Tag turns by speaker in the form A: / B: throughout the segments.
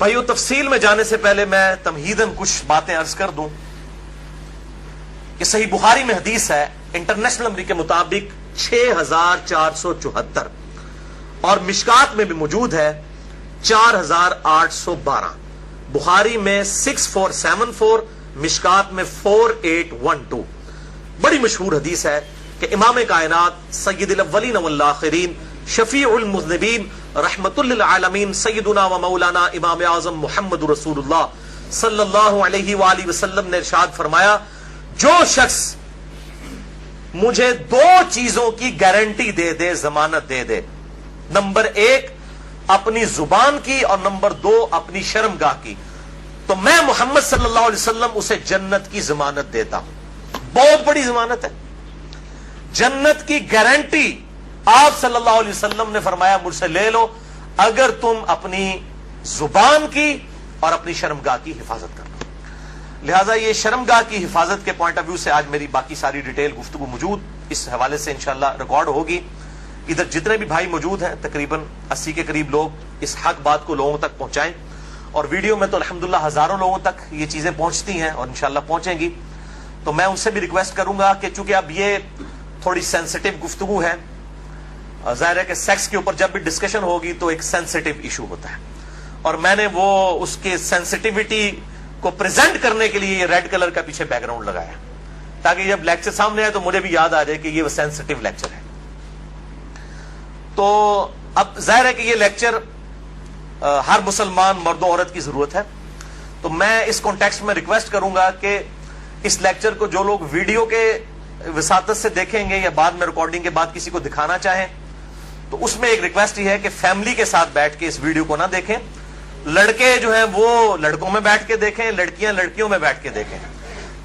A: بھائیو تفصیل میں جانے سے پہلے میں تمہیداً کچھ باتیں عرض کر دوں کہ صحیح بخاری میں حدیث ہے انٹرنیشنل نمبر کے مطابق 6474 اور مشکات میں بھی موجود ہے 4812. بخاری میں 6474, مشکات میں 4812. بڑی مشہور حدیث ہے کہ امام کائنات سید الاولین والآخرین شفیع المذنبین رحمت للعالمین سیدنا و مولانا امام اعظم محمد رسول اللہ صلی اللہ علیہ وآلہ وسلم نے ارشاد فرمایا، جو شخص مجھے 2 چیزوں کی گارنٹی دے دے، ضمانت دے دے، نمبر 1 اپنی زبان کی اور نمبر 2 اپنی شرمگاہ کی، تو میں محمد صلی اللہ علیہ وسلم اسے جنت کی ضمانت دیتا ہوں. بہت بڑی ضمانت ہے، جنت کی گارنٹی. آپ صلی اللہ علیہ وسلم نے فرمایا مجھ سے لے لو اگر تم اپنی زبان کی اور اپنی شرمگاہ کی حفاظت کر لو. لہذا یہ شرمگاہ کی حفاظت کے پوائنٹ آف ویو سے آج میری باقی ساری ڈیٹیل گفتگو موجود اس حوالے سے انشاءاللہ ریکارڈ ہوگی. ادھر جتنے بھی بھائی موجود ہیں تقریباً 80 کے قریب لوگ اس حق بات کو لوگوں تک پہنچائیں، اور ویڈیو میں تو الحمدللہ ہزاروں لوگوں تک یہ چیزیں پہنچتی ہیں اور انشاءاللہ پہنچیں گی. تو میں ان سے بھی ریکویسٹ کروں گا کہ چونکہ اب یہ تھوڑی سینسٹیو گفتگو ہے، ظاہر ہے کہ سیکس کے اوپر جب بھی ڈسکشن ہوگی تو ایک سینسٹیو ایشو ہوتا ہے، اور میں نے وہ اس کے سینسٹیوٹی کو پریزنٹ کرنے کے لیے یہ ریڈ کلر کا پیچھے بیک گراؤنڈ لگایا تاکہ جب لیکچر سامنے آئے تو مجھے بھی یاد آ جائے کہ یہ وہ سینسٹیو لیکچر ہے. تو اب ظاہر ہے کہ یہ لیکچر ہر مسلمان مرد و عورت کی ضرورت ہے، تو میں اس کانٹیکسٹ میں ریکویسٹ کروں گا کہ اس لیکچر کو جو لوگ ویڈیو کے وساطت سے دیکھیں گے یا بعد میں ریکارڈنگ کے بعد کسی کو دکھانا چاہیں تو اس میں ایک ریکویسٹ یہ ہے کہ فیملی کے ساتھ بیٹھ کے اس ویڈیو کو نہ دیکھیں. لڑکے جو ہیں وہ لڑکوں میں بیٹھ کے دیکھیں، لڑکیاں لڑکیوں میں بیٹھ کے دیکھیں،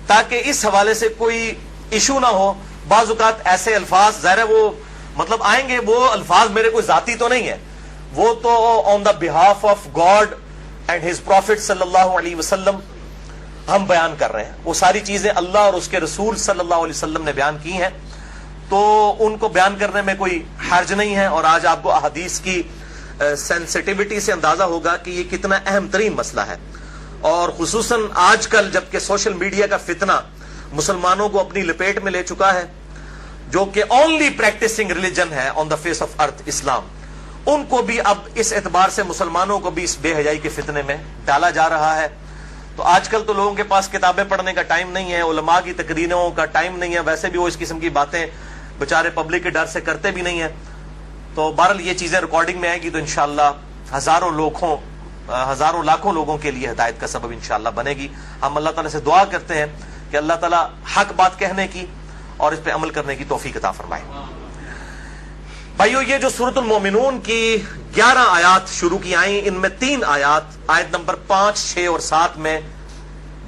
A: تاکہ اس حوالے سے کوئی ایشو نہ ہو. بعض اوقات ایسے الفاظ ظاہر ہے وہ مطلب آئیں گے، وہ الفاظ میرے کوئی ذاتی تو نہیں ہے، وہ تو on the behalf of God and his prophet صلی اللہ علیہ وسلم ہم بیان کر رہے ہیں. وہ ساری چیزیں اللہ اور اس کے رسول صلی اللہ علیہ وسلم نے بیان کی ہیں، تو ان کو بیان کرنے میں کوئی حرج نہیں ہے. اور آج آپ کو احادیث کی سینسٹیوٹی سے اندازہ ہوگا کہ یہ کتنا اہم ترین مسئلہ ہے، اور خصوصاً آج کل جبکہ سوشل میڈیا کا فتنہ مسلمانوں کو اپنی لپیٹ میں لے چکا ہے، جو کہ اونلی پریکٹسنگ ریلیجن ہے آن دا فیس آف ارتھ، اسلام، ان کو بھی اب اس اعتبار سے مسلمانوں کو بھی اس بے حیائی کے فتنے میں ڈالا جا رہا ہے. تو آج کل تو لوگوں کے پاس کتابیں پڑھنے کا ٹائم نہیں ہے، علماء کی تقریروں کا ٹائم نہیں ہے، ویسے بھی وہ اس قسم کی باتیں بچارے پبلک کے ڈر سے کرتے بھی نہیں ہیں. تو بہرحال یہ چیزیں ریکارڈنگ میں آئے گی تو انشاءاللہ ہزاروں لاکھوں لوگوں کے لیے ہدایت کا سبب انشاءاللہ بنے گی. ہم اللہ تعالیٰ سے دعا کرتے ہیں کہ اللہ تعالیٰ حق بات کہنے کی اور اس پہ عمل کرنے کی توفیق عطا فرمائے. بھائیو یہ جو سورۃ المومنون کی 11 آیات شروع کی آئیں، ان میں 3 آیات آیت نمبر 5، 6 اور 7 میں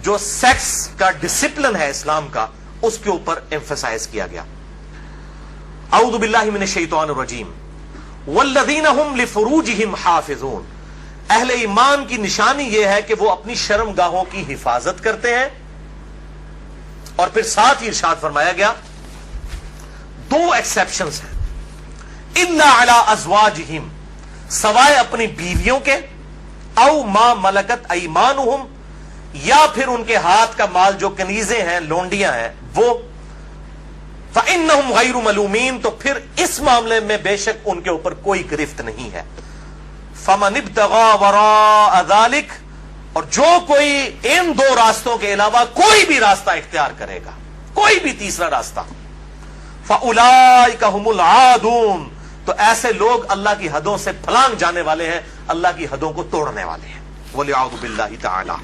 A: جو سیکس کا ڈسپلن ہے اسلام کا اس کے اوپر ایمفسائز کیا گیا. اعوذ باللہ من الشیطان الرجیم والذین هم لفروجہم حافظون. اہل ایمان کی نشانی یہ ہے کہ وہ اپنی شرمگاہوں کی حفاظت کرتے ہیں، اور پھر ساتھ ہی ارشاد فرمایا گیا 2 ایکسیپشنز ہیں، الا علی ازواجہم، سوائے اپنی بیویوں کے، او ما ملکت ایمانہم، یا پھر ان کے ہاتھ کا مال جو کنیزیں ہیں، لونڈیاں ہیں وہ، فَإِنَّهُمْ غَيْرُ مَلُومِينَ، تو پھر اس معاملے میں بے شک ان کے اوپر کوئی گرفت نہیں ہے. فَمَنِ ابْتَغَىٰ وَرَاءَ ذَلِكَ، اور جو کوئی ان 2 راستوں کے علاوہ کوئی بھی راستہ اختیار کرے گا، کوئی بھی تیسرا راستہ، فَأُولَٰئِكَ هُمُ الْعَادُونَ، تو ایسے لوگ اللہ کی حدوں سے پھلانگ جانے والے ہیں، اللہ کی حدوں کو توڑنے والے ہیں. وَلِعَوْذُ بِاللَّهِ تَعَالَىٰ.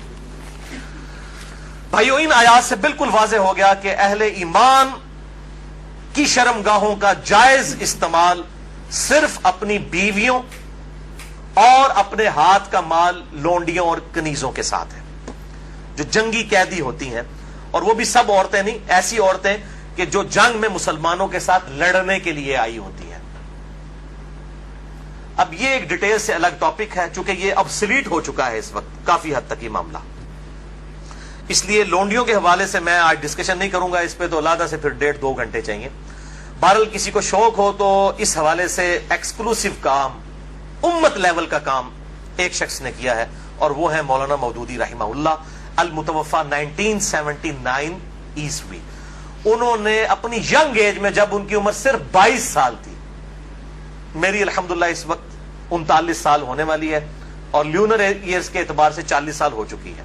A: بھائیو ان آیات سے بالکل واضح ہو گیا کہ اہل ایمان کی شرمگاہوں کا جائز استعمال صرف اپنی بیویوں اور اپنے ہاتھ کا مال لونڈیوں اور کنیزوں کے ساتھ ہے، جو جنگی قیدی ہوتی ہیں، اور وہ بھی سب عورتیں نہیں، ایسی عورتیں کہ جو جنگ میں مسلمانوں کے ساتھ لڑنے کے لیے آئی ہوتی ہیں. اب یہ ایک ڈیٹیل سے الگ ٹاپک ہے، چونکہ یہ ابسلیٹ ہو چکا ہے اس وقت کافی حد تک یہ معاملہ، اس لیے لونڈیوں کے حوالے سے میں آج ڈسکشن نہیں کروں گا اس پہ، تو علیحدہ سے پھر 1.5-2 گھنٹے چاہیے. بہرحال کسی کو شوق ہو تو اس حوالے سے ایکسکلوسیو کام، امت لیول کا کام ایک شخص نے کیا ہے، اور وہ ہیں مولانا مودودی رحمہ اللہ، المتوفا 1979 عیسوی۔ انہوں نے اپنی ینگ ایج میں، جب ان کی عمر صرف 22 سال تھی، میری الحمدللہ اس وقت 39 سال ہونے والی ہے اور لیونر ایئرز کے اعتبار سے 40 سال ہو چکی ہے،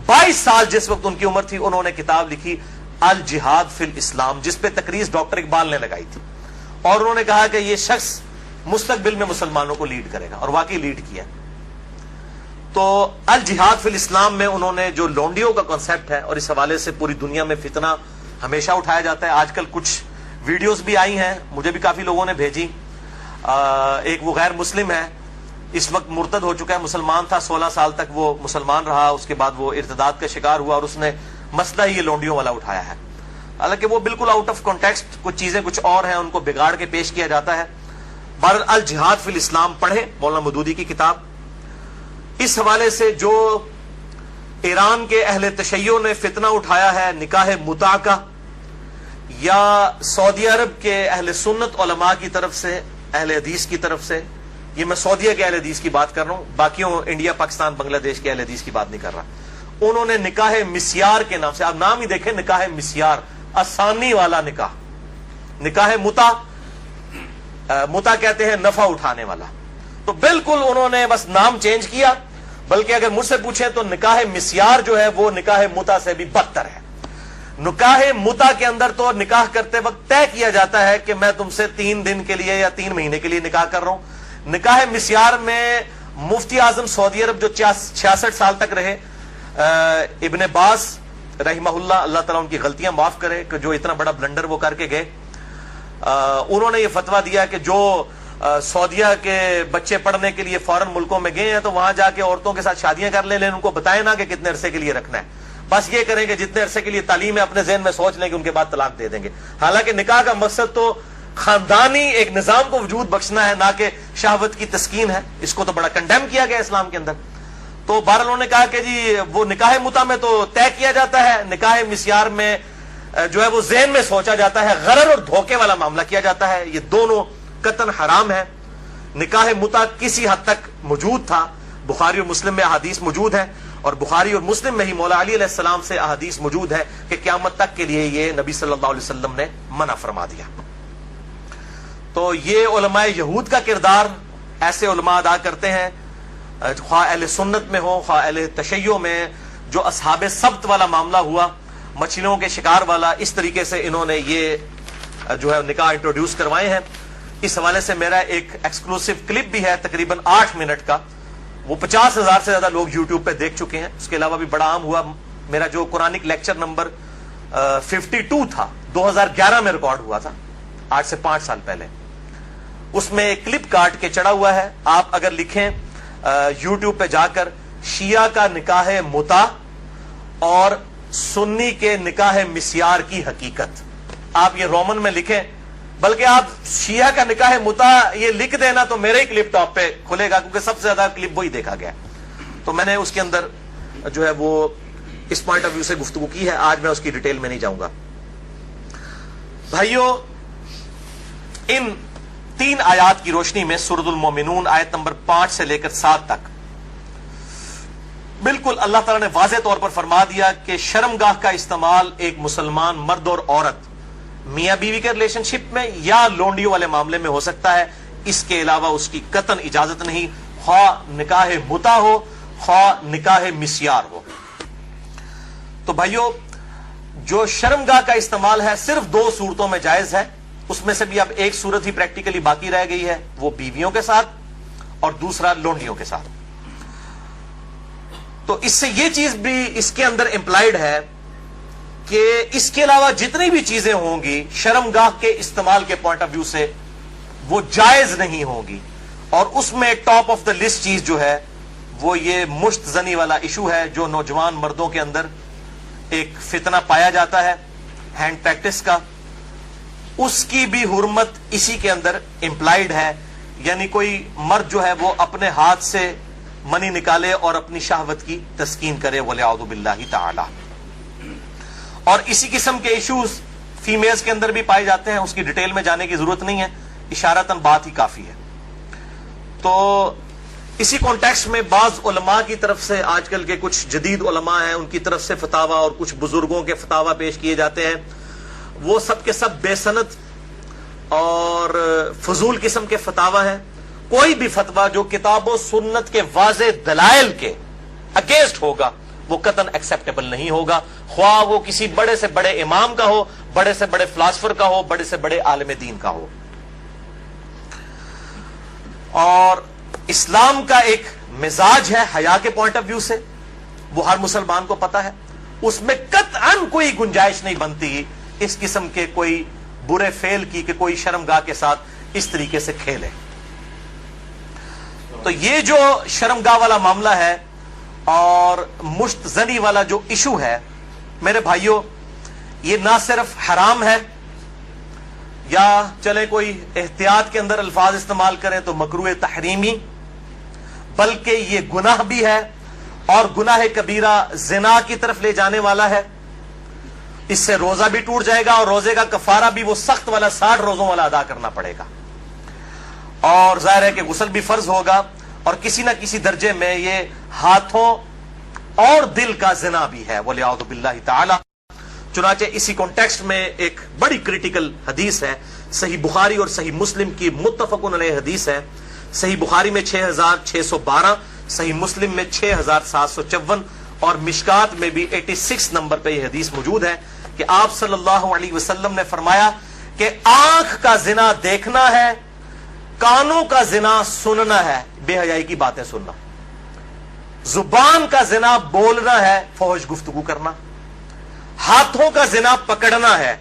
A: 22 سال جس وقت ان کی عمر تھی، انہوں نے کتاب لکھی الجہاد فی الاسلام، جس پہ تقریر ڈاکٹر اقبال نے لگائی تھی، اور انہوں نے کہا کہ یہ شخص مستقبل میں مسلمانوں کو لیڈ کرے گا، اور واقعی لیڈ کیا۔ تو الجہاد فی الاسلام میں انہوں نے جو لونڈیوں کا کنسپٹ ہے، اور اس حوالے سے پوری دنیا میں فتنہ ہمیشہ اٹھایا جاتا ہے، آج کل کچھ ویڈیوز بھی آئی ہیں، مجھے بھی کافی لوگوں نے بھیجی۔ ایک وہ غیر مسلم ہے، اس وقت مرتد ہو چکا ہے، مسلمان تھا، 16 سال تک وہ مسلمان رہا، اس کے بعد وہ ارتداد کا شکار ہوا، اور اس نے مسئلہ ہی یہ لونڈیوں والا اٹھایا ہے، حالانکہ وہ بالکل آؤٹ آف کانٹیکسٹ، کچھ چیزیں کچھ اور ہیں، ان کو بگاڑ کے پیش کیا جاتا ہے۔ بہرحال الجہاد فی الاسلام پڑھیں، مولانا مودودی کی کتاب۔ اس حوالے سے جو ایران کے اہل تشیع نے فتنہ اٹھایا ہے نکاح متع کا، یا سعودی عرب کے اہل سنت علماء کی طرف سے، اہل حدیث کی طرف سے، یہ میں سعودیہ کے اہل حدیث کی بات کر رہا ہوں، باقیوں انڈیا پاکستان بنگلہ دیش کے اہل حدیث کی بات نہیں کر رہا، انہوں نے نکاح مسیار کے نام سے، آپ نام ہی دیکھیں، نکاح مسیار، آسانی والا نکاح، نکاح متع، متع کہتے ہیں نفع اٹھانے والا، تو بالکل انہوں نے بس نام چینج کیا، بلکہ اگر مجھ سے پوچھیں تو نکاح مسیار جو ہے وہ نکاح متع سے بھی بدتر ہے۔ نکاح متع کے اندر تو نکاح کرتے وقت طے کیا جاتا ہے کہ میں تم سے 3 دن کے لیے یا 3 مہینے کے لیے نکاح کر رہا ہوں۔ نکاح مسیار میں مفتی اعظم سعودی عرب جو 66 سال تک رہے، ابن باز رحمہ اللہ، اللہ تعالیٰ ان کی غلطیاں معاف کرے کہ جو اتنا بڑا بلنڈر وہ کر کے گئے، انہوں نے یہ فتویٰ دیا کہ جو سعودیہ کے بچے پڑھنے کے لیے فورن ملکوں میں گئے ہیں تو وہاں جا کے عورتوں کے ساتھ شادیاں کر لیں، لیکن ان کو بتائیں نا کہ کتنے عرصے کے لیے رکھنا ہے، بس یہ کریں کہ جتنے عرصے کے لیے تعلیم ہے اپنے ذہن میں سوچ لیں کہ ان کے بعد طلاق دے دیں گے، حالانکہ نکاح کا مقصد تو خاندانی ایک نظام کو وجود بخشنا ہے، نہ کہ شہوت کی تسکین ہے۔ اس کو تو بڑا کنڈیم کیا گیا اسلام کے اندر۔ تو بہرحال انہوں نے کہا کہ جی وہ نکاح متع میں تو طے کیا جاتا ہے، نکاح مسیار میں جو ہے وہ ذہن میں سوچا جاتا ہے، غرر اور دھوکے والا معاملہ کیا جاتا ہے، یہ دونوں قطعاً حرام ہے۔ نکاح متع کسی حد تک موجود تھا، بخاری اور مسلم میں احادیث موجود ہیں، اور بخاری اور مسلم میں ہی مولا علی علیہ السلام سے احادیث موجود ہے کہ قیامت تک کے لیے یہ نبی صلی اللہ علیہ وسلم نے منع فرما دیا۔ تو یہ علماء یہود کا کردار ایسے علماء ادا کرتے ہیں، خواہ اہل سنت میں ہو خواہ اہل تشیع میں، جو اصحاب سبت والا معاملہ ہوا، مچھلیوں کے شکار والا، اس طریقے سے انہوں نے یہ جو ہے نکاح انٹروڈیوس کروائے ہیں۔ اس حوالے سے میرا ایک ایکسکلوسیو کلپ بھی ہے تقریباً 8 منٹ کا، وہ 50,000 سے زیادہ لوگ یوٹیوب پہ دیکھ چکے ہیں۔ اس کے علاوہ بھی بڑا عام ہوا میرا جو قرآنک لیکچر نمبر 52 تھا، 2011 میں ریکارڈ ہوا تھا، آج سے 5 سال پہلے، اس میں ایک کلپ کاٹ کے چڑھا ہوا ہے۔ آپ اگر لکھیں یوٹیوب پہ جا کر شیعہ کا نکاح متع اور سنی کے نکاح مسیار کی حقیقت، آپ یہ رومن میں لکھیں، بلکہ آپ شیعہ کا نکاح متع یہ لکھ دینا تو میرے ہی کلپ ٹاپ پہ کھلے گا، کیونکہ سب سے زیادہ کلپ وہی دیکھا گیا، تو میں نے اس کے اندر جو ہے وہ اس پوائنٹ آف ویو سے گفتگو کی ہے، آج میں اس کی ڈیٹیل میں نہیں جاؤں گا۔ بھائیو، ان 3 آیات کی روشنی میں سورۃ المومنون آیت نمبر 5 سے لے کر 7 تک بالکل اللہ تعالیٰ نے واضح طور پر فرما دیا کہ شرمگاہ کا استعمال ایک مسلمان مرد اور عورت میاں بیوی کے ریلیشن شپ میں یا لونڈیوں والے معاملے میں ہو سکتا ہے، اس کے علاوہ اس کی قطعاً اجازت نہیں، خواہ نکاح متع ہو خواہ نکاح مسیار ہو۔ تو بھائیو، جو شرمگاہ کا استعمال ہے صرف 2 صورتوں میں جائز ہے، اس میں سے بھی اب ایک صورت ہی پریکٹیکلی باقی رہ گئی ہے، وہ بیویوں کے ساتھ، اور دوسرا لونڈیوں کے ساتھ۔ تو اس سے یہ چیز بھی اس کے اندر امپلائڈ ہے کہ اس کے علاوہ جتنی بھی چیزیں ہوں گی شرمگاہ کے استعمال کے پوائنٹ آف ویو سے وہ جائز نہیں ہوں گی، اور اس میں ٹاپ آف دا لسٹ چیز جو ہے وہ یہ مشت زنی والا ایشو ہے، جو نوجوان مردوں کے اندر ایک فتنہ پایا جاتا ہے ہینڈ پریکٹس کا، اس کی بھی حرمت اسی کے اندر امپلائڈ ہے، یعنی کوئی مرد جو ہے وہ اپنے ہاتھ سے منی نکالے اور اپنی شہوت کی تسکین کرے، وَلِعَوْذُ بِاللَّهِ تَعَالَى۔ اور اسی قسم کے ایشوز فیمیلز کے اندر بھی پائے جاتے ہیں، اس کی ڈیٹیل میں جانے کی ضرورت نہیں ہے، اشارتاً بات ہی کافی ہے۔ تو اسی کانٹیکسٹ میں بعض علماء کی طرف سے، آج کل کے کچھ جدید علماء ہیں، ان کی طرف سے فتاوی اور کچھ بزرگوں کے فتاوی پیش کیے جاتے ہیں، وہ سب کے سب بے سند اور فضول قسم کے فتاوی ہیں۔ کوئی بھی فتویٰ جو کتاب و سنت کے واضح دلائل کے اگینسٹ ہوگا وہ قطعاً ایکسیپٹیبل نہیں ہوگا، خواہ وہ کسی بڑے سے بڑے امام کا ہو، بڑے سے بڑے فلاسفر کا ہو، بڑے سے بڑے عالم دین کا ہو۔ اور اسلام کا ایک مزاج ہے حیا کے پوائنٹ آف ویو سے، وہ ہر مسلمان کو پتا ہے، اس میں قطعاً کوئی گنجائش نہیں بنتی اس قسم کے کوئی برے فعل کی کہ کوئی شرمگاہ کے ساتھ اس طریقے سے کھیلے۔ تو یہ جو شرمگاہ والا معاملہ ہے اور مشت زنی والا جو ایشو ہے میرے بھائیوں، یہ نہ صرف حرام ہے، یا چلے کوئی احتیاط کے اندر الفاظ استعمال کریں تو مکروہ تحریمی، بلکہ یہ گناہ بھی ہے، اور گناہ کبیرہ زنا کی طرف لے جانے والا ہے۔ اس سے روزہ بھی ٹوٹ جائے گا، اور روزے کا کفارہ بھی وہ سخت والا 60 روزوں والا ادا کرنا پڑے گا، اور ظاہر ہے کہ غسل بھی فرض ہوگا، اور کسی نہ کسی درجے میں یہ ہاتھوں اور دل کا زنا بھی ہے وَلِعَوْذُ بِاللَّهِ تعالی۔ چنانچہ اسی کانٹیکسٹ میں ایک بڑی کریٹیکل حدیث ہے، صحیح بخاری اور صحیح مسلم کی متفق علیہ حدیث ہے۔ صحیح بخاری میں 6612، صحیح مسلم میں 6754، اور مشکات میں بھی 86 نمبر پہ یہ حدیث موجود ہے کہ آپ صلی اللہ علیہ وسلم نے فرمایا کہ آنکھ کا زنا دیکھنا ہے، کانوں کا زنا سننا ہے، بے حیائی کی باتیں سننا، زبان کا زنا بولنا ہے، فحش گفتگو کرنا، ہاتھوں کا زنا پکڑنا ہے،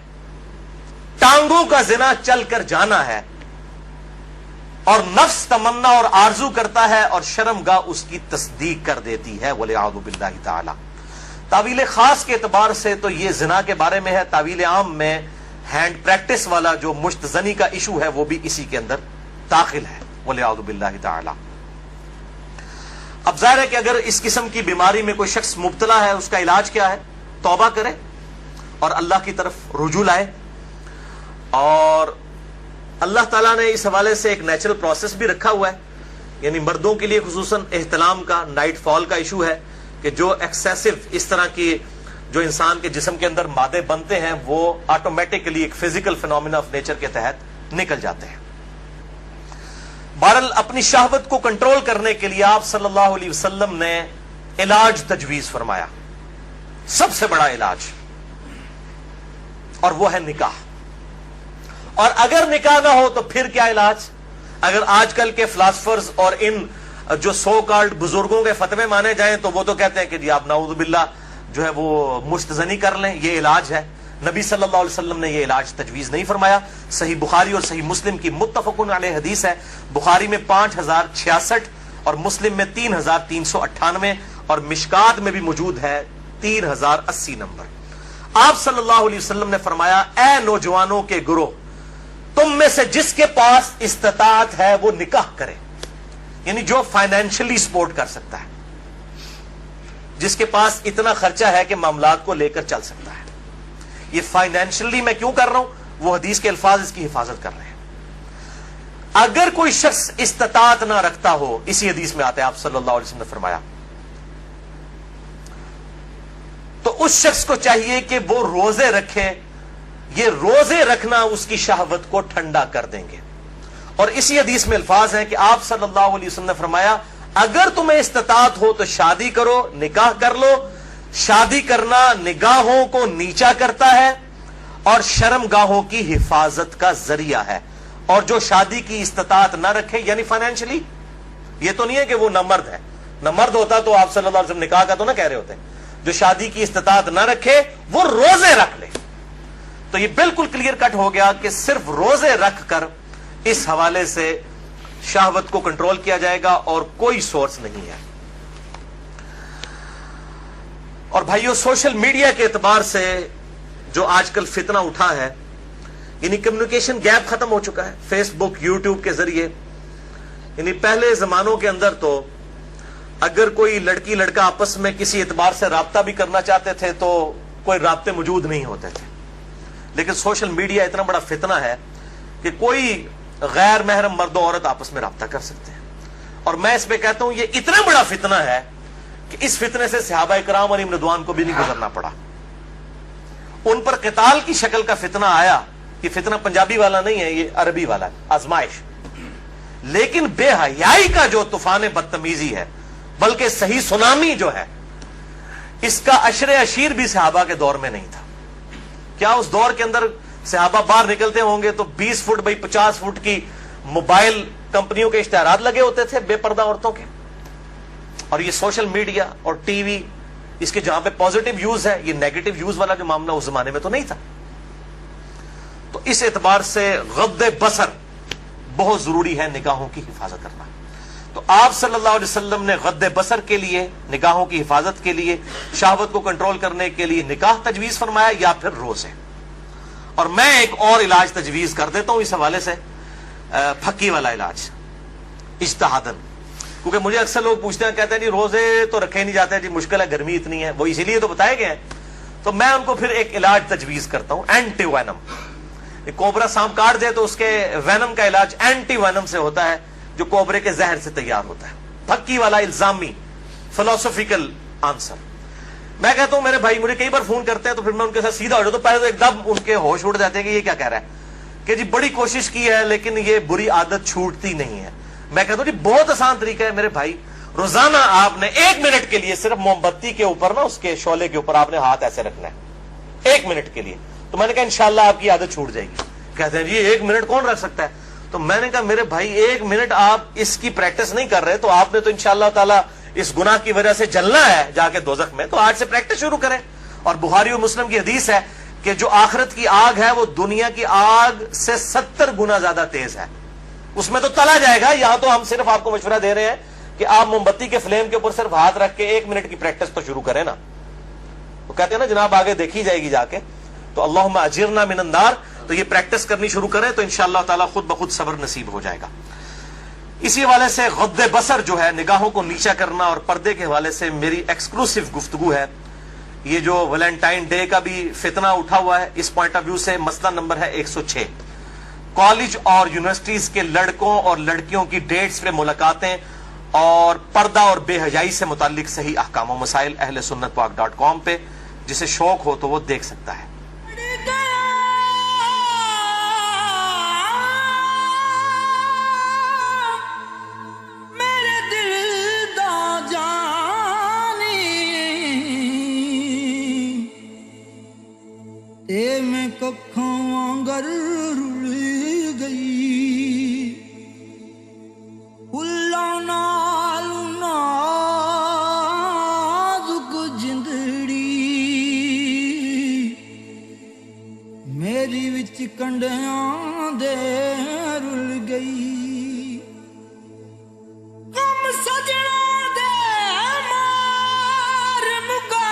A: ٹانگوں کا زنا چل کر جانا ہے، اور نفس تمنا اور آرزو کرتا ہے اور شرمگاہ اس کی تصدیق کر دیتی ہے وَلِعَوْذُ بِاللَّهِ تعالی۔ تعویل خاص کے اعتبار سے تو یہ زنا کے بارے میں ہے، تعویل عام میں ہینڈ پریکٹس والا جو مشت زنی کا ایشو ہے وہ بھی اسی کے اندر داخل ہے وَلِعَوْذُ بِاللَّهِ تعالی۔ اب ظاہر ہے کہ اگر اس قسم کی بیماری میں کوئی شخص مبتلا ہے، اس کا علاج کیا ہے؟ توبہ کرے اور اللہ کی طرف رجوع لائے، اور اللہ تعالیٰ نے اس حوالے سے ایک نیچرل پروسیس بھی رکھا ہوا ہے، یعنی مردوں کے لیے خصوصاً احتلام کا، نائٹ فال کا ایشو ہے کہ جو ایکسیسو اس طرح کی جو انسان کے جسم کے اندر مادے بنتے ہیں وہ آٹومیٹکلی ایک فزیکل فینومینا آف نیچر کے تحت نکل جاتے ہیں۔ بہرحال اپنی شہوت کو کنٹرول کرنے کے لیے آپ صلی اللہ علیہ وسلم نے علاج تجویز فرمایا، سب سے بڑا علاج، اور وہ ہے نکاح۔ اور اگر نکاح نہ ہو تو پھر کیا علاج؟ اگر آج کل کے فلاسفرز اور ان جو سو کالڈ بزرگوں کے فتوے مانے جائیں تو وہ تو کہتے ہیں کہ جی آپ نعوذ باللہ جو ہے وہ مستزنی کر لیں، یہ علاج ہے۔ نبی صلی اللہ علیہ وسلم نے یہ علاج تجویز نہیں فرمایا۔ صحیح بخاری اور صحیح مسلم کی متفق علیہ حدیث ہے، بخاری میں 5066 اور مسلم میں 3398، اور مشکات میں بھی موجود ہے 3080 نمبر۔ آپ صلی اللہ علیہ وسلم نے فرمایا، اے نوجوانوں کے گروہ، تم میں سے جس کے پاس استطاعت ہے وہ نکاح کرے، یعنی جو فائنینشلی سپورٹ کر سکتا ہے، جس کے پاس اتنا خرچہ ہے کہ معاملات کو لے کر چل سکتا ہے۔ یہ فائنینشلی میں کیوں کر رہا ہوں؟ وہ حدیث کے الفاظ اس کی حفاظت کر رہے ہیں۔ اگر کوئی شخص استطاعت نہ رکھتا ہو، اسی حدیث میں آتا ہے، آپ صلی اللہ علیہ وسلم نے فرمایا، تو اس شخص کو چاہیے کہ وہ روزے رکھے، یہ روزے رکھنا اس کی شہوت کو ٹھنڈا کر دیں گے۔ اور اسی حدیث میں الفاظ ہیں کہ آپ صلی اللہ علیہ وسلم نے فرمایا، اگر تمہیں استطاعت ہو تو شادی کرو، نکاح کر لو۔ شادی کرنا نگاہوں کو نیچا کرتا ہے اور شرمگاہوں کی حفاظت کا ذریعہ ہے۔ اور جو شادی کی استطاعت نہ رکھے، یعنی فائنینشلی، یہ تو نہیں ہے کہ وہ نہ مرد ہے، نہ مرد ہوتا تو آپ صلی اللہ علیہ وسلم نکاح کا تو نہ کہہ رہے ہوتے، جو شادی کی استطاعت نہ رکھے وہ روزے رکھ لے۔ تو یہ بالکل کلیئر کٹ ہو گیا کہ صرف روزے رکھ کر اس حوالے سے شہوت کو کنٹرول کیا جائے گا اور کوئی سورس نہیں ہے۔ اور بھائیو، سوشل میڈیا کے اعتبار سے جو آج کل فتنہ اٹھا ہے، یعنی کمیونیکیشن گیپ ختم ہو چکا ہے فیس بک، یوٹیوب کے ذریعے۔ یعنی پہلے زمانوں کے اندر تو اگر کوئی لڑکی لڑکا آپس میں کسی اعتبار سے رابطہ بھی کرنا چاہتے تھے تو کوئی رابطے موجود نہیں ہوتے تھے، لیکن سوشل میڈیا اتنا بڑا فتنہ ہے کہ کوئی غیر محرم مرد و عورت آپس میں رابطہ کر سکتے ہیں، اور میں اس پہ کہتا ہوں یہ اتنا بڑا فتنہ ہے کہ اس فتنے سے صحابہ کرام علیہم رضوان کو بھی نہیں گزرنا پڑا. ان پر قتال کی شکل کا فتنہ آیا. یہ فتنہ پنجابی والا نہیں ہے, یہ عربی والا ہے, آزمائش. لیکن بے حیائی کا جو طوفان بدتمیزی ہے, بلکہ صحیح سونامی جو ہے, اس کا عشر عشیر بھی صحابہ کے دور میں نہیں تھا. کیا اس دور کے اندر صحابہ باہر نکلتے ہوں گے تو 20 فٹ بائی 50 فٹ کی موبائل کمپنیوں کے اشتہارات لگے ہوتے تھے بے پردہ عورتوں کے؟ اور یہ سوشل میڈیا اور ٹی وی, اس کے جہاں پہ پازیٹیو یوز ہے, یہ نیگیٹو یوز والا جو معاملہ اس زمانے میں تو نہیں تھا. تو اس اعتبار سے غض بصر بہت ضروری ہے نگاہوں کی حفاظت کرنا. تو آپ صلی اللہ علیہ وسلم نے غض بصر کے لیے, نگاہوں کی حفاظت کے لیے, شہوت کو کنٹرول کرنے کے لیے نکاح تجویز فرمایا یا پھر روزے. اور میں ایک اور علاج تجویز کر دیتا ہوں اس حوالے سے, پھکی والا علاج اجتہادن. کیونکہ مجھے اکثر لوگ پوچھتے ہیں, کہتے ہیں جی روزے تو رکھے نہیں جاتے, جی مشکل ہے, گرمی اتنی ہے, وہ اسی لیے تو بتائے گئے ہیں. تو میں ان کو پھر ایک علاج تجویز کرتا ہوں, اینٹی وینم. کوبرا سانپ کاٹ دے تو اس کے وینم کا علاج اینٹی وینم سے ہوتا ہے, جو کوبرے کے زہر سے تیار ہوتا ہے. پھکی والا الزامی فلسفیکل آنسر. میں کہتا ہوں میرے بھائی مجھے کئی بار فون کرتے ہیں تو پھر میں ان کے ساتھ سیدھا ہو جاتا ہوں. پہلے تو ایک دم ان کے ہوش اڑ جاتے ہیں کہ یہ کیا کہہ رہا ہے, کہ جی بڑی کوشش کی ہے لیکن یہ بری عادت چھوٹتی نہیں ہے. میں کہتا ہوں جی بہت آسان طریقہ ہے میرے بھائی, روزانہ آپ نے 1 منٹ کے لیے صرف موم بتی کے اوپر نا, اس کے شعلے کے اوپر آپ نے ہاتھ ایسے رکھنا ہے 1 منٹ کے لیے. تو میں نے کہا انشاءاللہ آپ کی عادت چھوٹ جائے گی. کہتے ہیں جی 1 منٹ کون رکھ سکتا ہے؟ تو میں نے کہا میرے بھائی 1 منٹ آپ اس کی پریکٹس نہیں کر رہے تو آپ نے تو انشاءاللہ تعالی اس گناہ کی وجہ سے جلنا ہے جا کے دوزخ میں. تو آج سے پریکٹس شروع کریں. اور بخاری اور مسلم کی حدیث ہے کہ جو آخرت کی آگ ہے وہ دنیا کی آگ سے 70 گنا زیادہ تیز ہے. اس میں تو تلا جائے گا. یہاں تو ہم صرف آپ کو مشورہ دے رہے ہیں کہ آپ موم بتی کے فلیم کے اوپر صرف ہاتھ رکھ کے 1 منٹ کی پریکٹس تو شروع کریں نا. وہ کہتے ہیں نا جناب آگے دیکھی جائے گی جا کے, تو اللہم اجرنا من النار. تو یہ پریکٹس کرنی شروع کریں تو انشاءاللہ تعالی خود بخود صبر نصیب ہو جائے گا. اسی حوالے سے غض بصر جو ہے, نگاہوں کو نیچا کرنا, اور پردے کے حوالے سے میری ایکسکلوسیو گفتگو ہے. یہ جو ویلنٹائن ڈے کا بھی فتنہ اٹھا ہوا ہے, اس پوائنٹ آف ویو سے مسئلہ نمبر ہے 106. کالج اور یونیورسٹیز کے لڑکوں اور لڑکیوں کی ڈیٹس پہ ملاقاتیں اور پردہ اور بے حیائی سے متعلق صحیح احکام و مسائل اہل سنت پاک.com پہ, جسے شوق ہو تو وہ دیکھ سکتا ہے.
B: میں ککھوں وانگر رل گئی, پھلاں نال نازک جندڑی میری وچ کنڈیاں دے رل گئی. کم سجنا دے مار مکا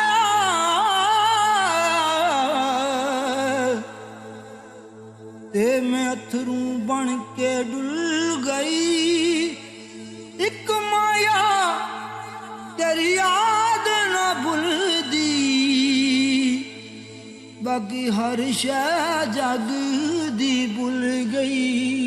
B: تے میں اتھروں بن کے ڈل گئی. ایک مایا تیری یاد نہ بھلدی, باقی ہر شے جگ دی بھل گئی.